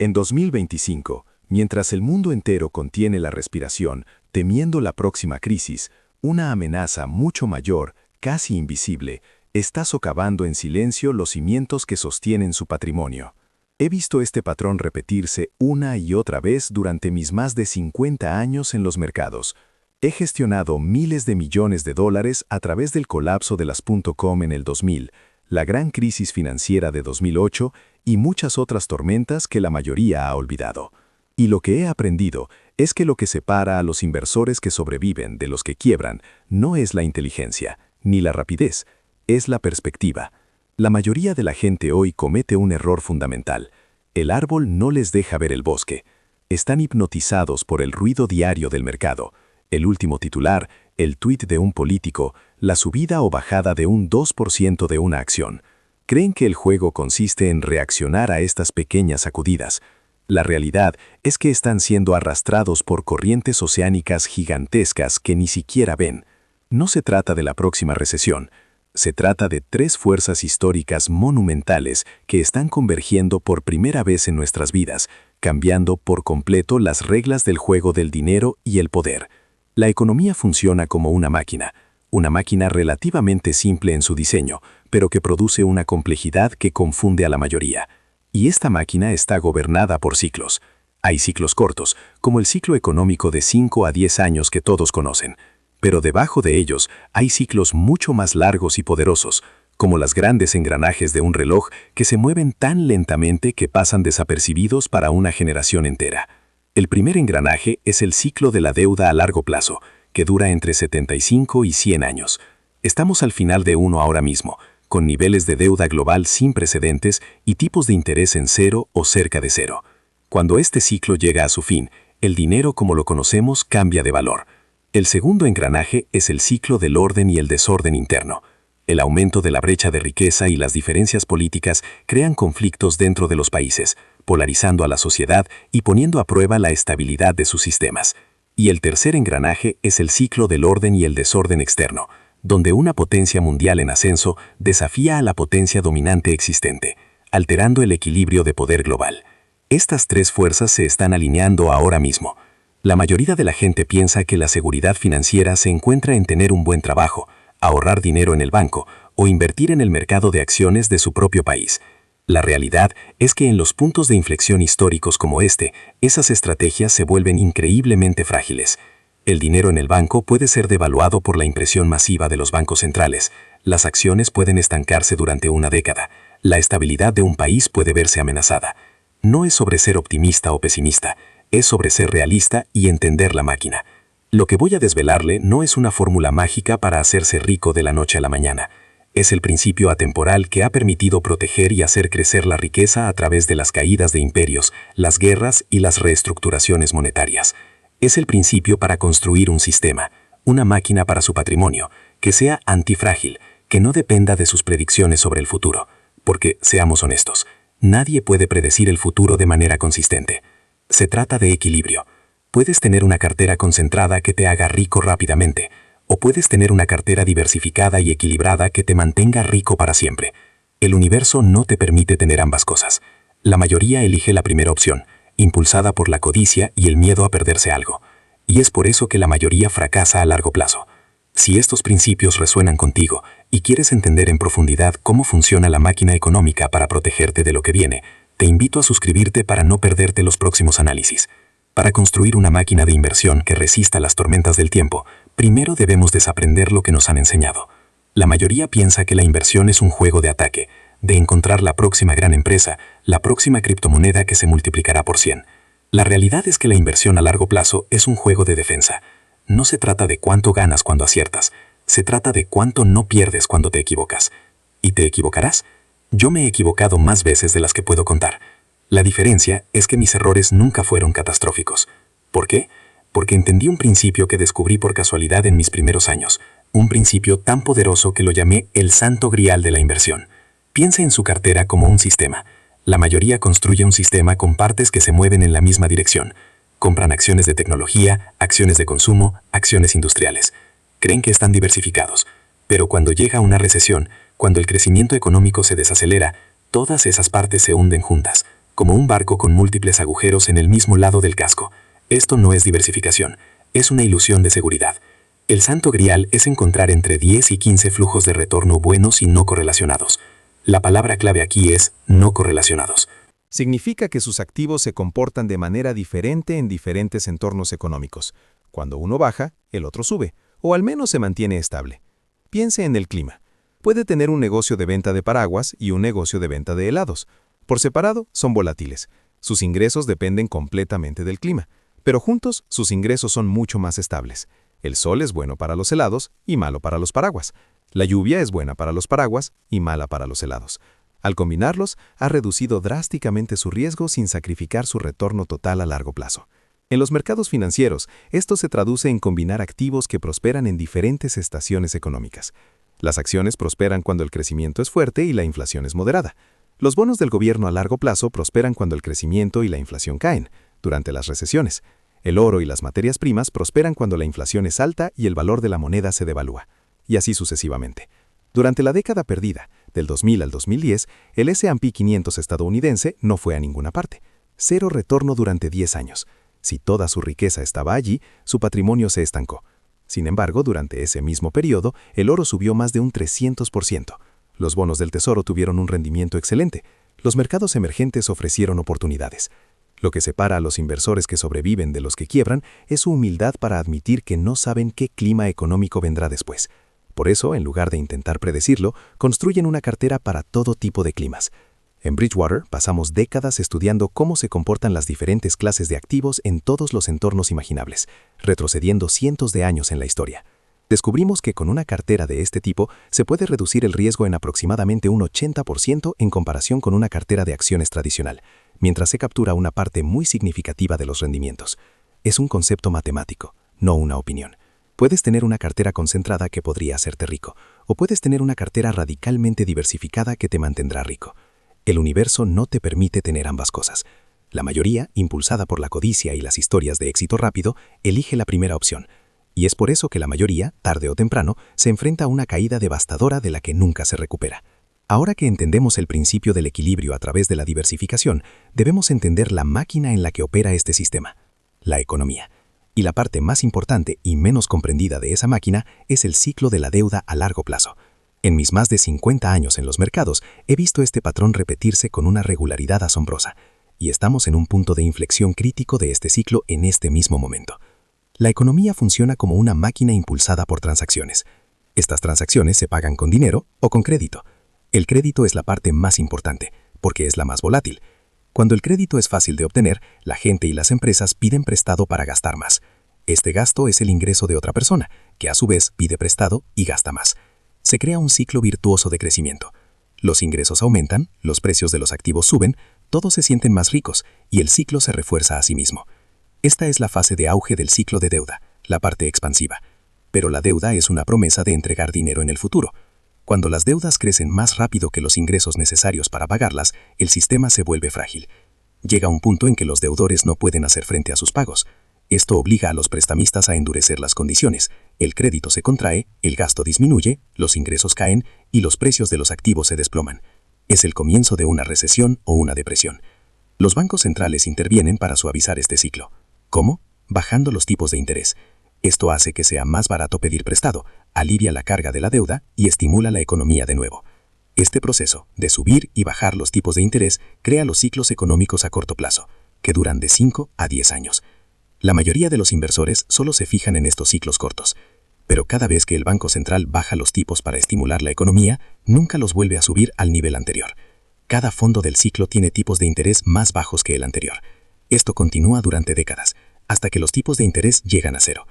En 2025, mientras el mundo entero contiene la respiración, temiendo la próxima crisis, una amenaza mucho mayor, casi invisible, está socavando en silencio los cimientos que sostienen su patrimonio. He visto este patrón repetirse una y otra vez durante mis más de 50 años en los mercados. He gestionado miles de millones de dólares a través del colapso de las .com en el 2000, la gran crisis financiera de 2008 y muchas otras tormentas que la mayoría ha olvidado. Y lo que he aprendido es que lo que separa a los inversores que sobreviven de los que quiebran no es la inteligencia, ni la rapidez, es la perspectiva. La mayoría de la gente hoy comete un error fundamental. El árbol no les deja ver el bosque. Están hipnotizados por el ruido diario del mercado. El último titular, el tuit de un político, la subida o bajada de un 2% de una acción. Creen que el juego consiste en reaccionar a estas pequeñas sacudidas. La realidad es que están siendo arrastrados por corrientes oceánicas gigantescas que ni siquiera ven. No se trata de la próxima recesión. Se trata de tres fuerzas históricas monumentales que están convergiendo por primera vez en nuestras vidas, cambiando por completo las reglas del juego del dinero y el poder. La economía funciona como una máquina relativamente simple en su diseño, pero que produce una complejidad que confunde a la mayoría. Y esta máquina está gobernada por ciclos. Hay ciclos cortos, como el ciclo económico de 5 a 10 años que todos conocen. Pero debajo de ellos hay ciclos mucho más largos y poderosos, como los grandes engranajes de un reloj que se mueven tan lentamente que pasan desapercibidos para una generación entera. El primer engranaje es el ciclo de la deuda a largo plazo, que dura entre 75 y 100 años. Estamos al final de uno ahora mismo, con niveles de deuda global sin precedentes y tipos de interés en cero o cerca de cero. Cuando este ciclo llega a su fin, el dinero como lo conocemos cambia de valor. El segundo engranaje es el ciclo del orden y el desorden interno. El aumento de la brecha de riqueza y las diferencias políticas crean conflictos dentro de los países, polarizando a la sociedad y poniendo a prueba la estabilidad de sus sistemas. Y el tercer engranaje es el ciclo del orden y el desorden externo, donde una potencia mundial en ascenso desafía a la potencia dominante existente, alterando el equilibrio de poder global. Estas tres fuerzas se están alineando ahora mismo. La mayoría de la gente piensa que la seguridad financiera se encuentra en tener un buen trabajo, ahorrar dinero en el banco o invertir en el mercado de acciones de su propio país. La realidad es que en los puntos de inflexión históricos como este, esas estrategias se vuelven increíblemente frágiles. El dinero en el banco puede ser devaluado por la impresión masiva de los bancos centrales. Las acciones pueden estancarse durante una década. La estabilidad de un país puede verse amenazada. No es sobre ser optimista o pesimista, es sobre ser realista y entender la máquina. Lo que voy a desvelarle no es una fórmula mágica para hacerse rico de la noche a la mañana. Es el principio atemporal que ha permitido proteger y hacer crecer la riqueza a través de las caídas de imperios, las guerras y las reestructuraciones monetarias. Es el principio para construir un sistema, una máquina para su patrimonio, que sea antifrágil, que no dependa de sus predicciones sobre el futuro. Porque, seamos honestos, nadie puede predecir el futuro de manera consistente. Se trata de equilibrio. Puedes tener una cartera concentrada que te haga rico rápidamente, o puedes tener una cartera diversificada y equilibrada que te mantenga rico para siempre. El universo no te permite tener ambas cosas. La mayoría elige la primera opción, impulsada por la codicia y el miedo a perderse algo. Y es por eso que la mayoría fracasa a largo plazo. Si estos principios resuenan contigo y quieres entender en profundidad cómo funciona la máquina económica para protegerte de lo que viene, te invito a suscribirte para no perderte los próximos análisis. Para construir una máquina de inversión que resista las tormentas del tiempo, primero debemos desaprender lo que nos han enseñado. La mayoría piensa que la inversión es un juego de ataque, de encontrar la próxima gran empresa, la próxima criptomoneda que se multiplicará por 100. La realidad es que la inversión a largo plazo es un juego de defensa. No se trata de cuánto ganas cuando aciertas, se trata de cuánto no pierdes cuando te equivocas. ¿Y te equivocarás? Yo me he equivocado más veces de las que puedo contar. La diferencia es que mis errores nunca fueron catastróficos. ¿Por qué? Porque entendí un principio que descubrí por casualidad en mis primeros años, un principio tan poderoso que lo llamé el santo grial de la inversión. Piense en su cartera como un sistema. La mayoría construye un sistema con partes que se mueven en la misma dirección. Compran acciones de tecnología, acciones de consumo, acciones industriales. Creen que están diversificados. Pero cuando llega una recesión, cuando el crecimiento económico se desacelera, todas esas partes se hunden juntas. como un barco con múltiples agujeros en el mismo lado del casco. Esto no es diversificación, es una ilusión de seguridad. El santo grial es encontrar entre 10 y 15 flujos de retorno buenos y no correlacionados. La palabra clave aquí es no correlacionados. Significa que sus activos se comportan de manera diferente en diferentes entornos económicos. Cuando uno baja, el otro sube, o al menos se mantiene estable. Piense en el clima. Puede tener un negocio de venta de paraguas y un negocio de venta de helados. Por separado, son volátiles. Sus ingresos dependen completamente del clima, pero juntos sus ingresos son mucho más estables. El sol es bueno para los helados y malo para los paraguas. La lluvia es buena para los paraguas y mala para los helados. Al combinarlos, ha reducido drásticamente su riesgo sin sacrificar su retorno total a largo plazo. En los mercados financieros, esto se traduce en combinar activos que prosperan en diferentes estaciones económicas. Las acciones prosperan cuando el crecimiento es fuerte y la inflación es moderada. Los bonos del gobierno a largo plazo prosperan cuando el crecimiento y la inflación caen, durante las recesiones. El oro y las materias primas prosperan cuando la inflación es alta y el valor de la moneda se devalúa. Y así sucesivamente. Durante la década perdida, del 2000 al 2010, el S&P 500 estadounidense no fue a ninguna parte. Cero retorno durante 10 años. Si toda su riqueza estaba allí, su patrimonio se estancó. Sin embargo, durante ese mismo periodo, el oro subió más de un 300%. Los bonos del tesoro tuvieron un rendimiento excelente. Los mercados emergentes ofrecieron oportunidades. Lo que separa a los inversores que sobreviven de los que quiebran es su humildad para admitir que no saben qué clima económico vendrá después. Por eso, en lugar de intentar predecirlo, construyen una cartera para todo tipo de climas. En Bridgewater pasamos décadas estudiando cómo se comportan las diferentes clases de activos en todos los entornos imaginables, retrocediendo cientos de años en la historia. Descubrimos que con una cartera de este tipo se puede reducir el riesgo en aproximadamente un 80% en comparación con una cartera de acciones tradicional, mientras se captura una parte muy significativa de los rendimientos. Es un concepto matemático, no una opinión. Puedes tener una cartera concentrada que podría hacerte rico, o puedes tener una cartera radicalmente diversificada que te mantendrá rico. El universo no te permite tener ambas cosas. La mayoría, impulsada por la codicia y las historias de éxito rápido, elige la primera opción. Y es por eso que la mayoría, tarde o temprano, se enfrenta a una caída devastadora de la que nunca se recupera. Ahora que entendemos el principio del equilibrio a través de la diversificación, debemos entender la máquina en la que opera este sistema, la economía. Y la parte más importante y menos comprendida de esa máquina es el ciclo de la deuda a largo plazo. En mis más de 50 años en los mercados, he visto este patrón repetirse con una regularidad asombrosa. Y estamos en un punto de inflexión crítico de este ciclo en este mismo momento. La economía funciona como una máquina impulsada por transacciones. Estas transacciones se pagan con dinero o con crédito. El crédito es la parte más importante, porque es la más volátil. Cuando el crédito es fácil de obtener, la gente y las empresas piden prestado para gastar más. Este gasto es el ingreso de otra persona, que a su vez pide prestado y gasta más. Se crea un ciclo virtuoso de crecimiento. Los ingresos aumentan, los precios de los activos suben, todos se sienten más ricos y el ciclo se refuerza a sí mismo. Esta es la fase de auge del ciclo de deuda, la parte expansiva. Pero la deuda es una promesa de entregar dinero en el futuro. Cuando las deudas crecen más rápido que los ingresos necesarios para pagarlas, el sistema se vuelve frágil. Llega un punto en que los deudores no pueden hacer frente a sus pagos. Esto obliga a los prestamistas a endurecer las condiciones. El crédito se contrae, el gasto disminuye, los ingresos caen y los precios de los activos se desploman. Es el comienzo de una recesión o una depresión. Los bancos centrales intervienen para suavizar este ciclo. ¿Cómo? Bajando los tipos de interés. Esto hace que sea más barato pedir prestado, alivia la carga de la deuda y estimula la economía de nuevo. Este proceso de subir y bajar los tipos de interés crea los ciclos económicos a corto plazo, que duran de 5 a 10 años. La mayoría de los inversores solo se fijan en estos ciclos cortos, pero cada vez que el Banco Central baja los tipos para estimular la economía, nunca los vuelve a subir al nivel anterior. Cada fondo del ciclo tiene tipos de interés más bajos que el anterior. Esto continúa durante décadas, hasta que los tipos de interés llegan a cero.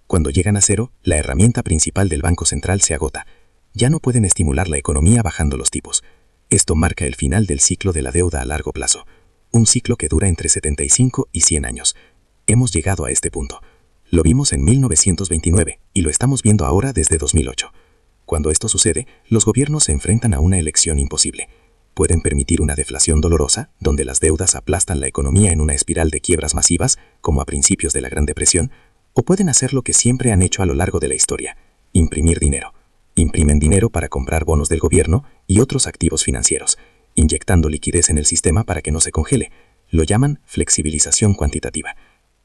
Cuando llegan a cero, la herramienta principal del Banco Central se agota. Ya no pueden estimular la economía bajando los tipos. Esto marca el final del ciclo de la deuda a largo plazo, un ciclo que dura entre 75 y 100 años. Hemos llegado a este punto. Lo vimos en 1929 y lo estamos viendo ahora desde 2008. Cuando esto sucede, los gobiernos se enfrentan a una elección imposible. Pueden permitir una deflación dolorosa, donde las deudas aplastan la economía en una espiral de quiebras masivas, como a principios de la Gran Depresión, o pueden hacer lo que siempre han hecho a lo largo de la historia, imprimir dinero. Imprimen dinero para comprar bonos del gobierno y otros activos financieros. inyectando liquidez en el sistema para que no se congele. Lo llaman flexibilización cuantitativa.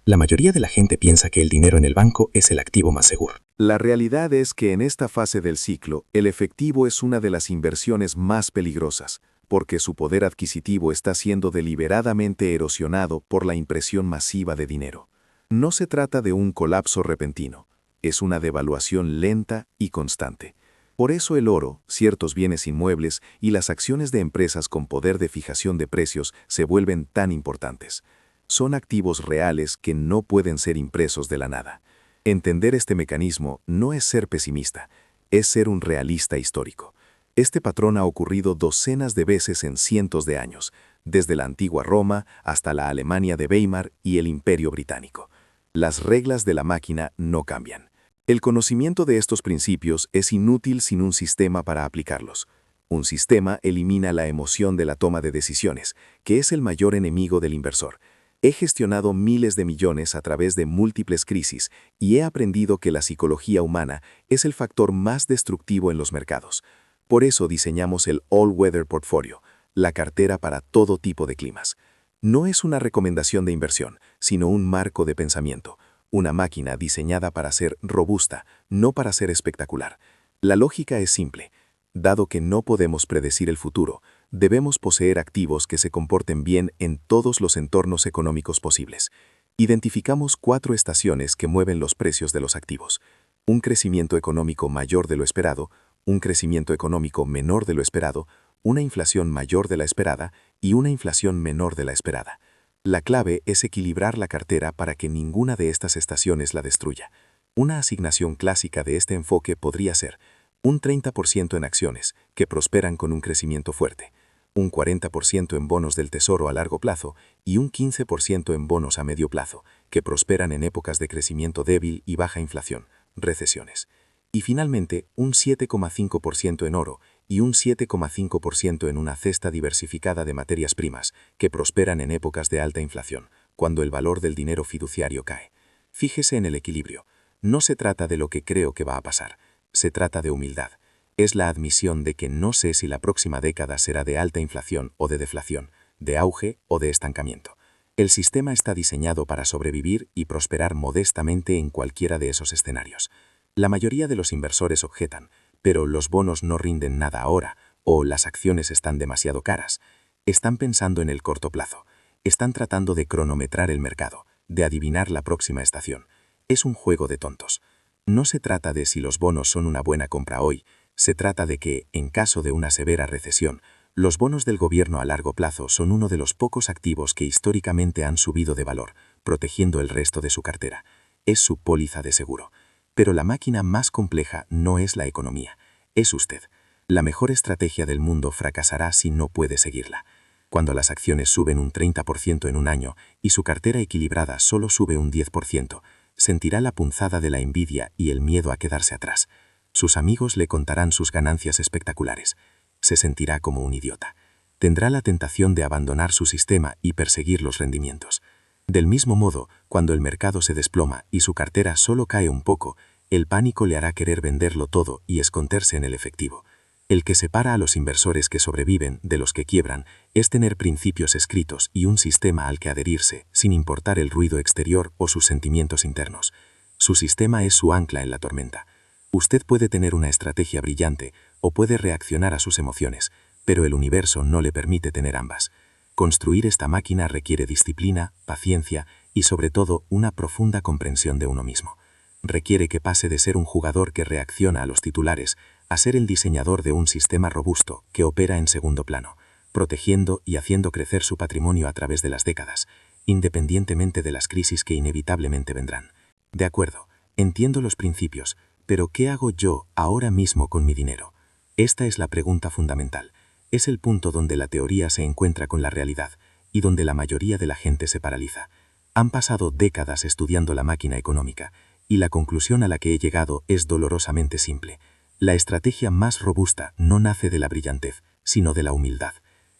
La mayoría de la gente piensa que el dinero en el banco es el activo más seguro. La realidad es que en esta fase del ciclo, el efectivo es una de las inversiones más peligrosas, porque su poder adquisitivo está siendo deliberadamente erosionado por la impresión masiva de dinero. No se trata de un colapso repentino, es una devaluación lenta y constante. Por eso el oro, ciertos bienes inmuebles y las acciones de empresas con poder de fijación de precios se vuelven tan importantes. Son activos reales que no pueden ser impresos de la nada. Entender este mecanismo no es ser pesimista, es ser un realista histórico. Este patrón ha ocurrido docenas de veces en cientos de años, desde la antigua Roma hasta la Alemania de Weimar y el Imperio Británico. Las reglas de la máquina no cambian. El conocimiento de estos principios es inútil sin un sistema para aplicarlos. Un sistema elimina la emoción de la toma de decisiones, que es el mayor enemigo del inversor. He gestionado miles de millones a través de múltiples crisis y he aprendido que la psicología humana es el factor más destructivo en los mercados. Por eso diseñamos el All-Weather Portfolio, la cartera para todo tipo de climas. No es una recomendación de inversión, sino un marco de pensamiento, una máquina diseñada para ser robusta, no para ser espectacular. La lógica es simple. Dado que no podemos predecir el futuro, debemos poseer activos que se comporten bien en todos los entornos económicos posibles. Identificamos 4 estaciones que mueven los precios de los activos. Un crecimiento económico mayor de lo esperado, un crecimiento económico menor de lo esperado, una inflación mayor de la esperada y una inflación menor de la esperada. La clave es equilibrar la cartera para que ninguna de estas estaciones la destruya. Una asignación clásica de este enfoque podría ser un 30% en acciones, que prosperan con un crecimiento fuerte, un 40% en bonos del tesoro a largo plazo y un 15% en bonos a medio plazo, que prosperan en épocas de crecimiento débil y baja inflación, recesiones. Y finalmente, un 7,5% en oro y un 7,5% en una cesta diversificada de materias primas, que prosperan en épocas de alta inflación, cuando el valor del dinero fiduciario cae. Fíjese en el equilibrio. No se trata de lo que creo que va a pasar. Se trata de humildad. Es la admisión de que no sé si la próxima década será de alta inflación o de deflación, de auge o de estancamiento. El sistema está diseñado para sobrevivir y prosperar modestamente en cualquiera de esos escenarios. La mayoría de los inversores objetan, pero los bonos no rinden nada ahora, o las acciones están demasiado caras. Están pensando en el corto plazo. Están tratando de cronometrar el mercado, de adivinar la próxima estación. Es un juego de tontos. No se trata de si los bonos son una buena compra hoy, se trata de que, en caso de una severa recesión, los bonos del gobierno a largo plazo son uno de los pocos activos que históricamente han subido de valor, protegiendo el resto de su cartera. Es su póliza de seguro. Pero la máquina más compleja no es la economía, es usted. La mejor estrategia del mundo fracasará si no puede seguirla. Cuando las acciones suben un 30% en un año y su cartera equilibrada solo sube un 10%, sentirá la punzada de la envidia y el miedo a quedarse atrás. Sus amigos le contarán sus ganancias espectaculares. Se sentirá como un idiota. Tendrá la tentación de abandonar su sistema y perseguir los rendimientos. Del mismo modo, cuando el mercado se desploma y su cartera solo cae un poco, el pánico le hará querer venderlo todo y esconderse en el efectivo. El que separa a los inversores que sobreviven de los que quiebran es tener principios escritos y un sistema al que adherirse, sin importar el ruido exterior o sus sentimientos internos. Su sistema es su ancla en la tormenta. Usted puede tener una estrategia brillante o puede reaccionar a sus emociones, pero el universo no le permite tener ambas. Construir esta máquina requiere disciplina, paciencia y sobre todo una profunda comprensión de uno mismo. Requiere que pase de ser un jugador que reacciona a los titulares a ser el diseñador de un sistema robusto que opera en segundo plano, protegiendo y haciendo crecer su patrimonio a través de las décadas, independientemente de las crisis que inevitablemente vendrán. De acuerdo, entiendo los principios, pero ¿qué hago yo ahora mismo con mi dinero? Esta es la pregunta fundamental. Es el punto donde la teoría se encuentra con la realidad y donde la mayoría de la gente se paraliza. Han pasado décadas estudiando la máquina económica y la conclusión a la que he llegado es dolorosamente simple. La estrategia más robusta no nace de la brillantez, sino de la humildad.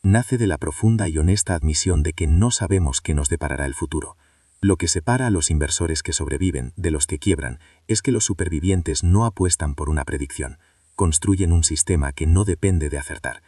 Nace de la profunda y honesta admisión de que no sabemos qué nos deparará el futuro. Lo que separa a los inversores que sobreviven de los que quiebran es que los supervivientes no apuestan por una predicción, construyen un sistema que no depende de acertar.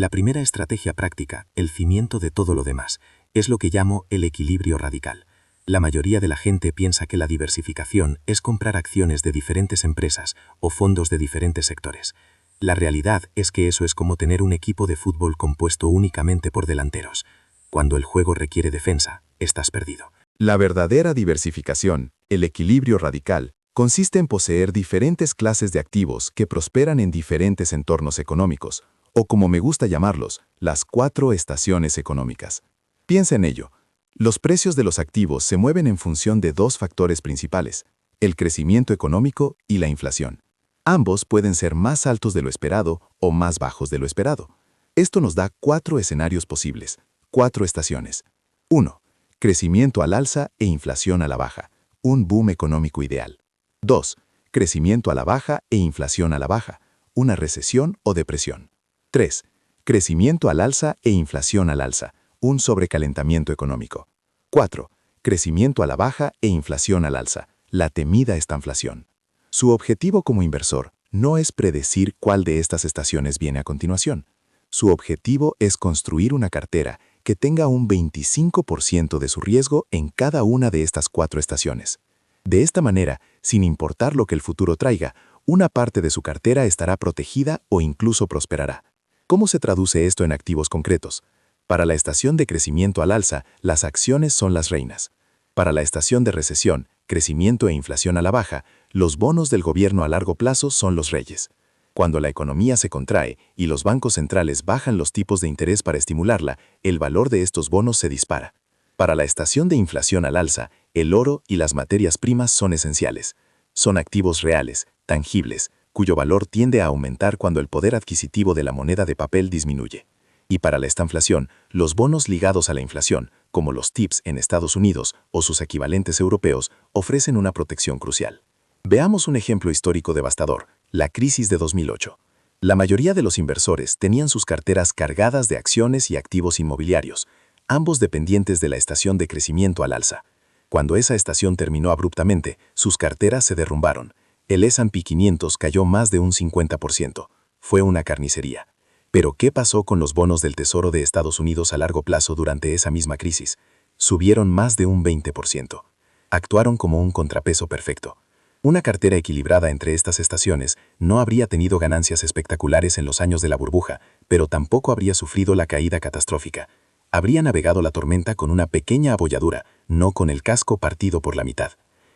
La primera estrategia práctica, el cimiento de todo lo demás, es lo que llamo el equilibrio radical. La mayoría de la gente piensa que la diversificación es comprar acciones de diferentes empresas o fondos de diferentes sectores. La realidad es que eso es como tener un equipo de fútbol compuesto únicamente por delanteros. Cuando el juego requiere defensa, estás perdido. La verdadera diversificación, el equilibrio radical, consiste en poseer diferentes clases de activos que prosperan en diferentes entornos económicos, o como me gusta llamarlos, las 4 estaciones económicas. Piensa en ello. Los precios de los activos se mueven en función de 2 factores principales, el crecimiento económico y la inflación. Ambos pueden ser más altos de lo esperado o más bajos de lo esperado. Esto nos da 4 escenarios posibles, 4 estaciones. 1. Crecimiento al alza e inflación a la baja, un boom económico ideal. 2. Crecimiento a la baja e inflación a la baja, una recesión o depresión. 3. Crecimiento al alza e inflación al alza, un sobrecalentamiento económico. 4. Crecimiento a la baja e inflación al alza, la temida estanflación. Su objetivo como inversor no es predecir cuál de estas estaciones viene a continuación. Su objetivo es construir una cartera que tenga un 25% de su riesgo en cada una de estas 4 estaciones. De esta manera, sin importar lo que el futuro traiga, una parte de su cartera estará protegida o incluso prosperará. ¿Cómo se traduce esto en activos concretos? Para la estación de crecimiento al alza, las acciones son las reinas. Para la estación de recesión, crecimiento e inflación a la baja, los bonos del gobierno a largo plazo son los reyes. Cuando la economía se contrae y los bancos centrales bajan los tipos de interés para estimularla, el valor de estos bonos se dispara. Para la estación de inflación al alza, el oro y las materias primas son esenciales. Son activos reales, tangibles, cuyo valor tiende a aumentar cuando el poder adquisitivo de la moneda de papel disminuye. Y para la estanflación, los bonos ligados a la inflación, como los TIPS en Estados Unidos o sus equivalentes europeos, ofrecen una protección crucial. Veamos un ejemplo histórico devastador, la crisis de 2008. La mayoría de los inversores tenían sus carteras cargadas de acciones y activos inmobiliarios, ambos dependientes de la estación de crecimiento al alza. Cuando esa estación terminó abruptamente, sus carteras se derrumbaron. El S&P 500 cayó más de un 50%. Fue una carnicería. Pero, ¿qué pasó con los bonos del Tesoro de Estados Unidos a largo plazo durante esa misma crisis? Subieron más de un 20%. Actuaron como un contrapeso perfecto. Una cartera equilibrada entre estas estaciones no habría tenido ganancias espectaculares en los años de la burbuja, pero tampoco habría sufrido la caída catastrófica. Habría navegado la tormenta con una pequeña abolladura, no con el casco partido por la mitad.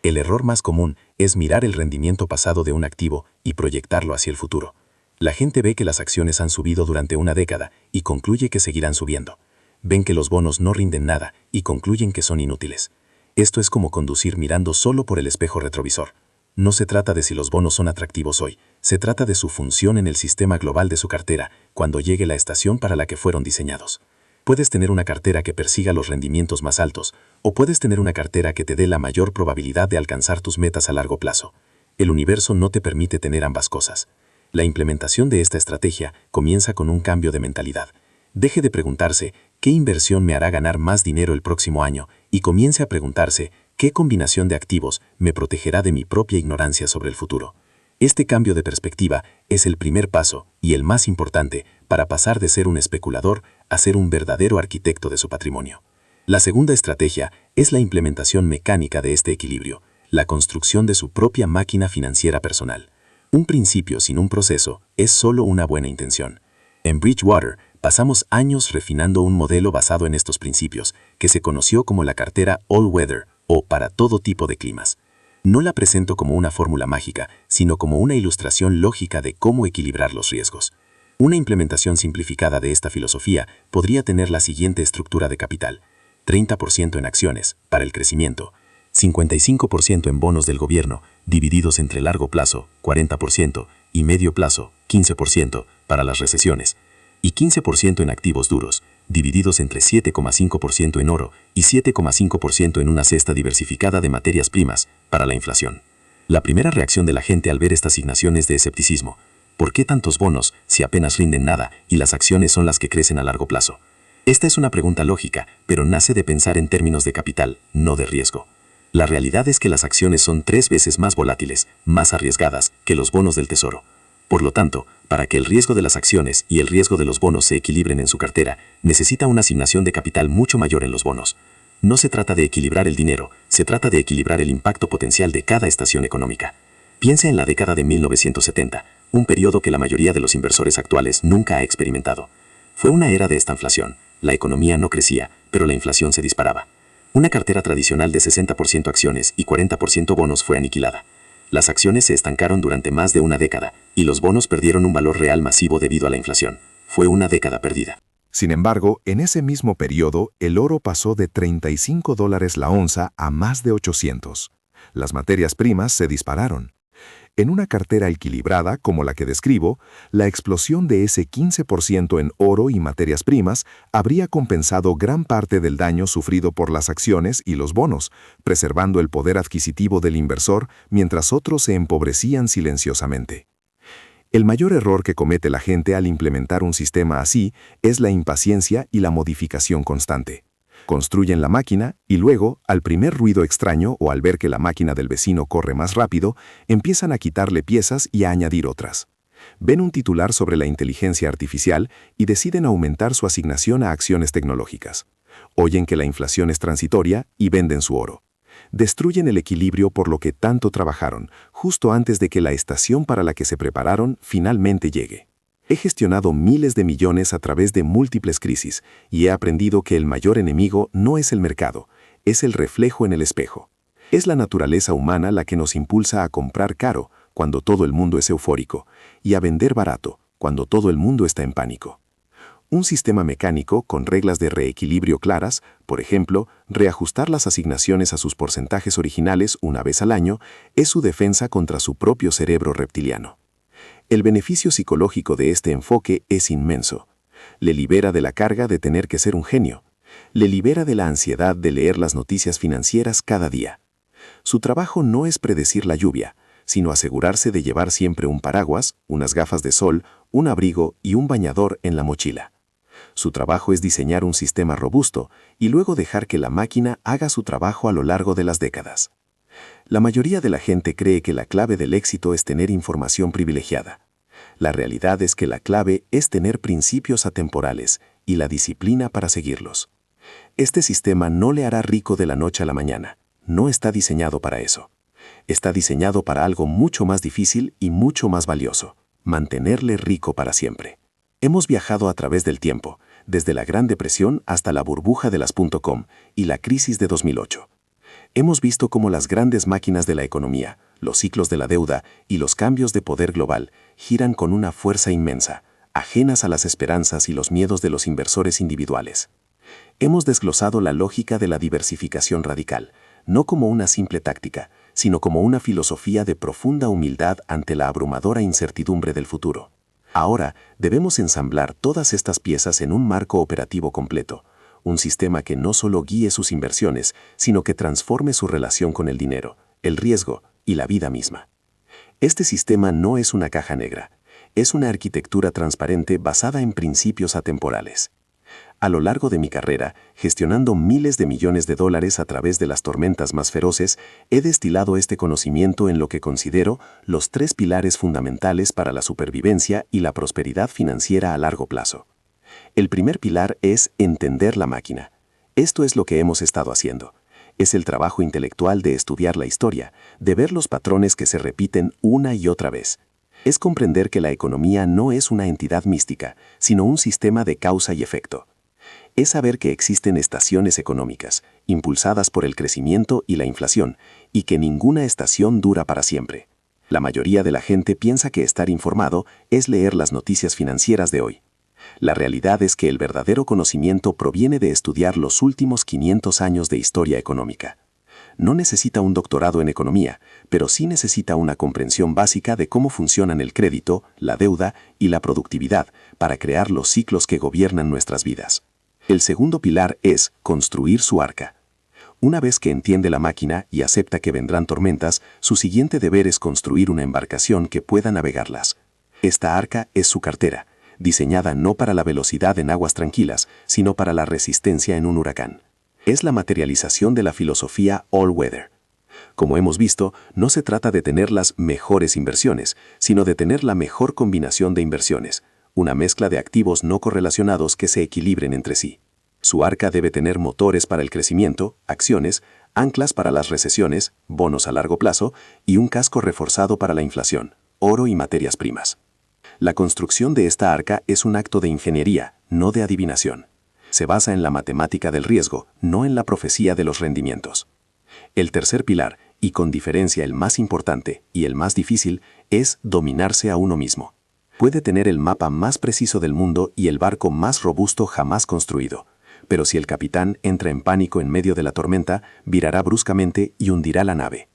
El error más común es mirar el rendimiento pasado de un activo y proyectarlo hacia el futuro. La gente ve que las acciones han subido durante una década y concluye que seguirán subiendo. Ven que los bonos no rinden nada y concluyen que son inútiles. Esto es como conducir mirando solo por el espejo retrovisor. No se trata de si los bonos son atractivos hoy, se trata de su función en el sistema global de su cartera cuando llegue la estación para la que fueron diseñados. Puedes tener una cartera que persiga los rendimientos más altos, o puedes tener una cartera que te dé la mayor probabilidad de alcanzar tus metas a largo plazo. El universo no te permite tener ambas cosas. La implementación de esta estrategia comienza con un cambio de mentalidad. Deje de preguntarse ¿qué inversión me hará ganar más dinero el próximo año? Y comience a preguntarse ¿qué combinación de activos me protegerá de mi propia ignorancia sobre el futuro? Este cambio de perspectiva es el primer paso y el más importante para pasar de ser un especulador a ser un verdadero arquitecto de su patrimonio. La segunda estrategia es la implementación mecánica de este equilibrio, la construcción de su propia máquina financiera personal. Un principio sin un proceso es solo una buena intención. En Bridgewater pasamos años refinando un modelo basado en estos principios, que se conoció como la cartera All Weather o para todo tipo de climas. No la presento como una fórmula mágica, sino como una ilustración lógica de cómo equilibrar los riesgos. Una implementación simplificada de esta filosofía podría tener la siguiente estructura de capital: 30% en acciones, para el crecimiento, 55% en bonos del gobierno, divididos entre largo plazo, 40%, y medio plazo, 15%, para las recesiones, y 15% en activos duros, divididos entre 7,5% en oro y 7,5% en una cesta diversificada de materias primas, para la inflación. La primera reacción de la gente al ver esta asignación es de escepticismo. ¿Por qué tantos bonos si apenas rinden nada y las acciones son las que crecen a largo plazo? Esta es una pregunta lógica, pero nace de pensar en términos de capital, no de riesgo. La realidad es que las acciones son 3 veces más volátiles, más arriesgadas, que los bonos del tesoro. Por lo tanto, para que el riesgo de las acciones y el riesgo de los bonos se equilibren en su cartera, necesita una asignación de capital mucho mayor en los bonos. No se trata de equilibrar el dinero, se trata de equilibrar el impacto potencial de cada estación económica. Piense en la década de 1970, un periodo que la mayoría de los inversores actuales nunca ha experimentado. Fue una era de estanflación. La economía no crecía, pero la inflación se disparaba. Una cartera tradicional de 60% acciones y 40% bonos fue aniquilada. Las acciones se estancaron durante más de una década y los bonos perdieron un valor real masivo debido a la inflación. Fue una década perdida. Sin embargo, en ese mismo periodo, el oro pasó de $35 la onza a más de 800. Las materias primas se dispararon. En una cartera equilibrada como la que describo, la explosión de ese 15% en oro y materias primas habría compensado gran parte del daño sufrido por las acciones y los bonos, preservando el poder adquisitivo del inversor mientras otros se empobrecían silenciosamente. El mayor error que comete la gente al implementar un sistema así es la impaciencia y la modificación constante. Construyen la máquina y luego, al primer ruido extraño o al ver que la máquina del vecino corre más rápido, empiezan a quitarle piezas y a añadir otras. Ven un titular sobre la inteligencia artificial y deciden aumentar su asignación a acciones tecnológicas. Oyen que la inflación es transitoria y venden su oro. Destruyen el equilibrio por lo que tanto trabajaron, justo antes de que la estación para la que se prepararon finalmente llegue. He gestionado miles de millones a través de múltiples crisis y he aprendido que el mayor enemigo no es el mercado, es el reflejo en el espejo. Es la naturaleza humana la que nos impulsa a comprar caro cuando todo el mundo es eufórico y a vender barato cuando todo el mundo está en pánico. Un sistema mecánico con reglas de reequilibrio claras, por ejemplo, reajustar las asignaciones a sus porcentajes originales una vez al año, es su defensa contra su propio cerebro reptiliano. El beneficio psicológico de este enfoque es inmenso. Le libera de la carga de tener que ser un genio. Le libera de la ansiedad de leer las noticias financieras cada día. Su trabajo no es predecir la lluvia, sino asegurarse de llevar siempre un paraguas, unas gafas de sol, un abrigo y un bañador en la mochila. Su trabajo es diseñar un sistema robusto y luego dejar que la máquina haga su trabajo a lo largo de las décadas. La mayoría de la gente cree que la clave del éxito es tener información privilegiada. La realidad es que la clave es tener principios atemporales y la disciplina para seguirlos. Este sistema no le hará rico de la noche a la mañana. No está diseñado para eso. Está diseñado para algo mucho más difícil y mucho más valioso: mantenerle rico para siempre. Hemos viajado a través del tiempo, desde la Gran Depresión hasta la burbuja de las .com y la crisis de 2008. Hemos visto cómo las grandes máquinas de la economía, los ciclos de la deuda y los cambios de poder global giran con una fuerza inmensa, ajenas a las esperanzas y los miedos de los inversores individuales. Hemos desglosado la lógica de la diversificación radical, no como una simple táctica, sino como una filosofía de profunda humildad ante la abrumadora incertidumbre del futuro. Ahora debemos ensamblar todas estas piezas en un marco operativo completo, un sistema que no solo guíe sus inversiones, sino que transforme su relación con el dinero, el riesgo y la vida misma. Este sistema no es una caja negra, es una arquitectura transparente basada en principios atemporales. A lo largo de mi carrera, gestionando miles de millones de dólares a través de las tormentas más feroces, he destilado este conocimiento en lo que considero los 3 pilares fundamentales para la supervivencia y la prosperidad financiera a largo plazo. El primer pilar es entender la máquina. Esto es lo que hemos estado haciendo. Es el trabajo intelectual de estudiar la historia, de ver los patrones que se repiten una y otra vez. Es comprender que la economía no es una entidad mística, sino un sistema de causa y efecto. Es saber que existen estaciones económicas, impulsadas por el crecimiento y la inflación, y que ninguna estación dura para siempre. La mayoría de la gente piensa que estar informado es leer las noticias financieras de hoy. La realidad es que el verdadero conocimiento proviene de estudiar los últimos 500 años de historia económica. No necesita un doctorado en economía, pero sí necesita una comprensión básica de cómo funcionan el crédito, la deuda y la productividad para crear los ciclos que gobiernan nuestras vidas. El segundo pilar es construir su arca. Una vez que entiende la máquina y acepta que vendrán tormentas, su siguiente deber es construir una embarcación que pueda navegarlas. Esta arca es su cartera, diseñada no para la velocidad en aguas tranquilas, sino para la resistencia en un huracán. Es la materialización de la filosofía all weather. Como hemos visto, no se trata de tener las mejores inversiones, sino de tener la mejor combinación de inversiones, una mezcla de activos no correlacionados que se equilibren entre sí. Su arca debe tener motores para el crecimiento, acciones, anclas para las recesiones, bonos a largo plazo y un casco reforzado para la inflación, oro y materias primas. La construcción de esta arca es un acto de ingeniería, no de adivinación. Se basa en la matemática del riesgo, no en la profecía de los rendimientos. El tercer pilar, y con diferencia el más importante y el más difícil, es dominarse a uno mismo. Puede tener el mapa más preciso del mundo y el barco más robusto jamás construido, pero si el capitán entra en pánico en medio de la tormenta, virará bruscamente y hundirá la nave.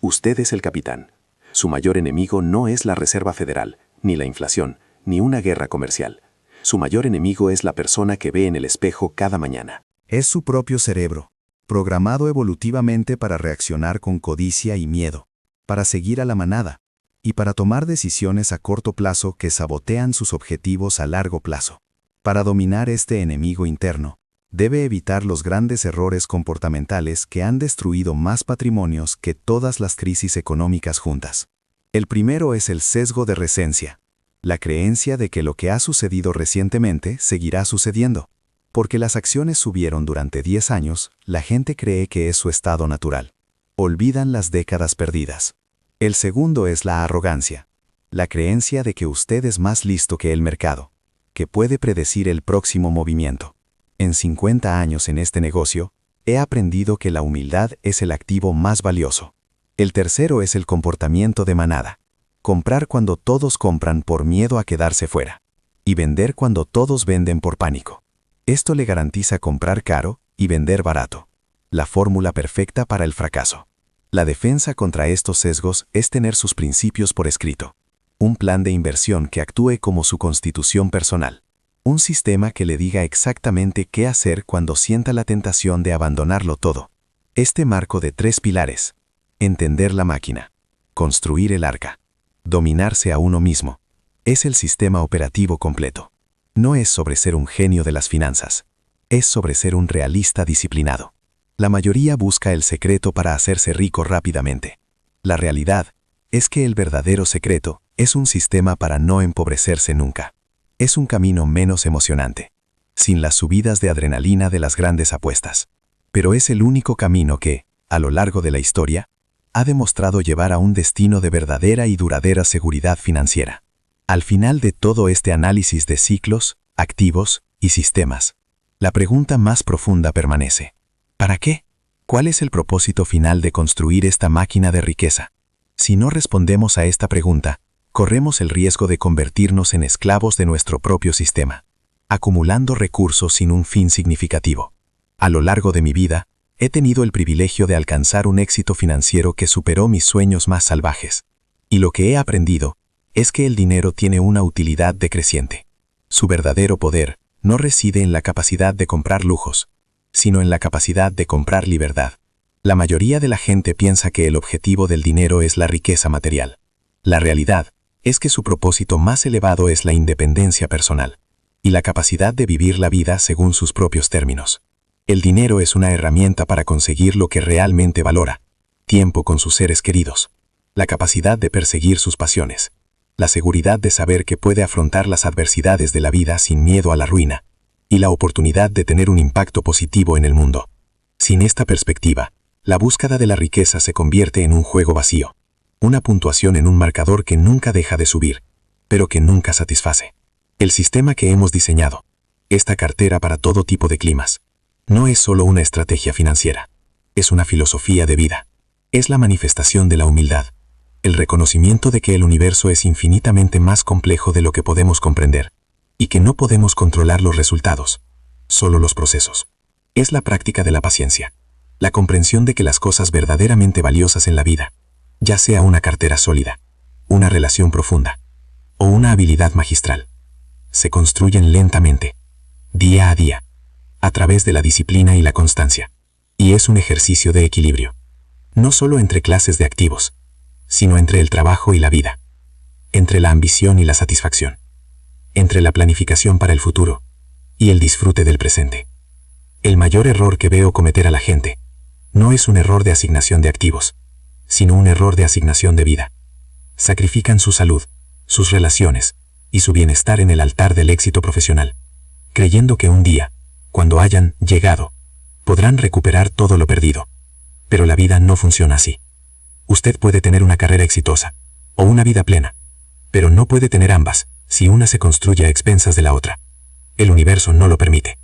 Usted es el capitán. Su mayor enemigo no es la Reserva Federal, ni la inflación, ni una guerra comercial. Su mayor enemigo es la persona que ve en el espejo cada mañana. Es su propio cerebro, programado evolutivamente para reaccionar con codicia y miedo, para seguir a la manada, y para tomar decisiones a corto plazo que sabotean sus objetivos a largo plazo. Para dominar este enemigo interno, debe evitar los grandes errores comportamentales que han destruido más patrimonios que todas las crisis económicas juntas. El primero es el sesgo de recencia, la creencia de que lo que ha sucedido recientemente seguirá sucediendo. Porque las acciones subieron durante 10 años, la gente cree que es su estado natural. Olvidan las décadas perdidas. El segundo es la arrogancia, la creencia de que usted es más listo que el mercado, que puede predecir el próximo movimiento. En 50 años en este negocio, he aprendido que la humildad es el activo más valioso. El tercero es el comportamiento de manada. Comprar cuando todos compran por miedo a quedarse fuera. Y vender cuando todos venden por pánico. Esto le garantiza comprar caro y vender barato. La fórmula perfecta para el fracaso. La defensa contra estos sesgos es tener sus principios por escrito. Un plan de inversión que actúe como su constitución personal. Un sistema que le diga exactamente qué hacer cuando sienta la tentación de abandonarlo todo. Este marco de 3 pilares. Entender la máquina. Construir el arca. Dominarse a uno mismo. Es el sistema operativo completo. No es sobre ser un genio de las finanzas. Es sobre ser un realista disciplinado. La mayoría busca el secreto para hacerse rico rápidamente. La realidad es que el verdadero secreto es un sistema para no empobrecerse nunca. Es un camino menos emocionante, sin las subidas de adrenalina de las grandes apuestas. Pero es el único camino que, a lo largo de la historia, ha demostrado llevar a un destino de verdadera y duradera seguridad financiera. Al final de todo este análisis de ciclos, activos y sistemas, la pregunta más profunda permanece. ¿Para qué? ¿Cuál es el propósito final de construir esta máquina de riqueza? Si no respondemos a esta pregunta, corremos el riesgo de convertirnos en esclavos de nuestro propio sistema, acumulando recursos sin un fin significativo. A lo largo de mi vida, he tenido el privilegio de alcanzar un éxito financiero que superó mis sueños más salvajes. Y lo que he aprendido es que el dinero tiene una utilidad decreciente. Su verdadero poder no reside en la capacidad de comprar lujos, sino en la capacidad de comprar libertad. La mayoría de la gente piensa que el objetivo del dinero es la riqueza material. La realidad es que su propósito más elevado es la independencia personal y la capacidad de vivir la vida según sus propios términos. El dinero es una herramienta para conseguir lo que realmente valora: tiempo con sus seres queridos, la capacidad de perseguir sus pasiones, la seguridad de saber que puede afrontar las adversidades de la vida sin miedo a la ruina, y la oportunidad de tener un impacto positivo en el mundo. Sin esta perspectiva, la búsqueda de la riqueza se convierte en un juego vacío, una puntuación en un marcador que nunca deja de subir, pero que nunca satisface. El sistema que hemos diseñado, esta cartera para todo tipo de climas, no es solo una estrategia financiera, es una filosofía de vida. Es la manifestación de la humildad, el reconocimiento de que el universo es infinitamente más complejo de lo que podemos comprender, y que no podemos controlar los resultados, solo los procesos. Es la práctica de la paciencia, la comprensión de que las cosas verdaderamente valiosas en la vida, ya sea una cartera sólida, una relación profunda o una habilidad magistral, se construyen lentamente, día a día, a través de la disciplina y la constancia. Y es un ejercicio de equilibrio, no solo entre clases de activos, sino entre el trabajo y la vida, entre la ambición y la satisfacción, entre la planificación para el futuro y el disfrute del presente. El mayor error que veo cometer a la gente no es un error de asignación de activos, sino un error de asignación de vida. Sacrifican su salud, sus relaciones y su bienestar en el altar del éxito profesional, creyendo que un día, cuando hayan llegado, podrán recuperar todo lo perdido. Pero la vida no funciona así. Usted puede tener una carrera exitosa o una vida plena, pero no puede tener ambas si una se construye a expensas de la otra. El universo no lo permite.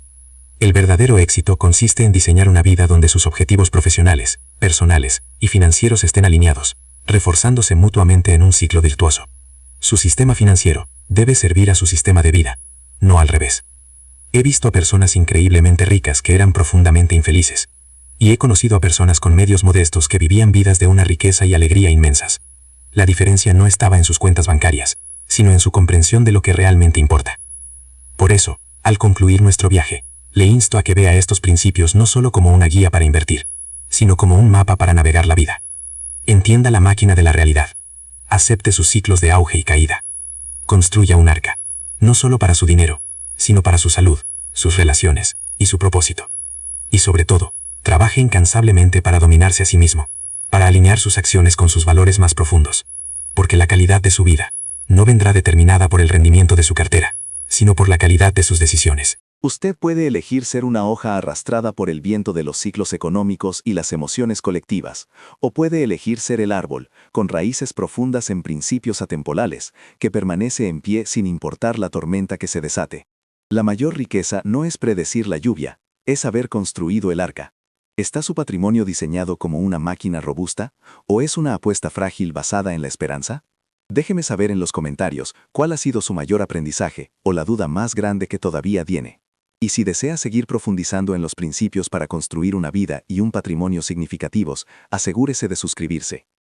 El verdadero éxito consiste en diseñar una vida donde sus objetivos profesionales, personales y financieros estén alineados, reforzándose mutuamente en un ciclo virtuoso. Su sistema financiero debe servir a su sistema de vida, no al revés. He visto a personas increíblemente ricas que eran profundamente infelices, y he conocido a personas con medios modestos que vivían vidas de una riqueza y alegría inmensas. La diferencia no estaba en sus cuentas bancarias, sino en su comprensión de lo que realmente importa. Por eso, al concluir nuestro viaje, le insto a que vea estos principios no solo como una guía para invertir, sino como un mapa para navegar la vida. Entienda la máquina de la realidad. Acepte sus ciclos de auge y caída. Construya un arca, no solo para su dinero, sino para su salud, sus relaciones y su propósito. Y sobre todo, trabaje incansablemente para dominarse a sí mismo, para alinear sus acciones con sus valores más profundos. Porque la calidad de su vida no vendrá determinada por el rendimiento de su cartera, sino por la calidad de sus decisiones. Usted puede elegir ser una hoja arrastrada por el viento de los ciclos económicos y las emociones colectivas, o puede elegir ser el árbol, con raíces profundas en principios atemporales, que permanece en pie sin importar la tormenta que se desate. La mayor riqueza no es predecir la lluvia, es haber construido el arca. ¿Está su patrimonio diseñado como una máquina robusta, o es una apuesta frágil basada en la esperanza? Déjeme saber en los comentarios cuál ha sido su mayor aprendizaje o la duda más grande que todavía tiene. Y si desea seguir profundizando en los principios para construir una vida y un patrimonio significativos, asegúrese de suscribirse.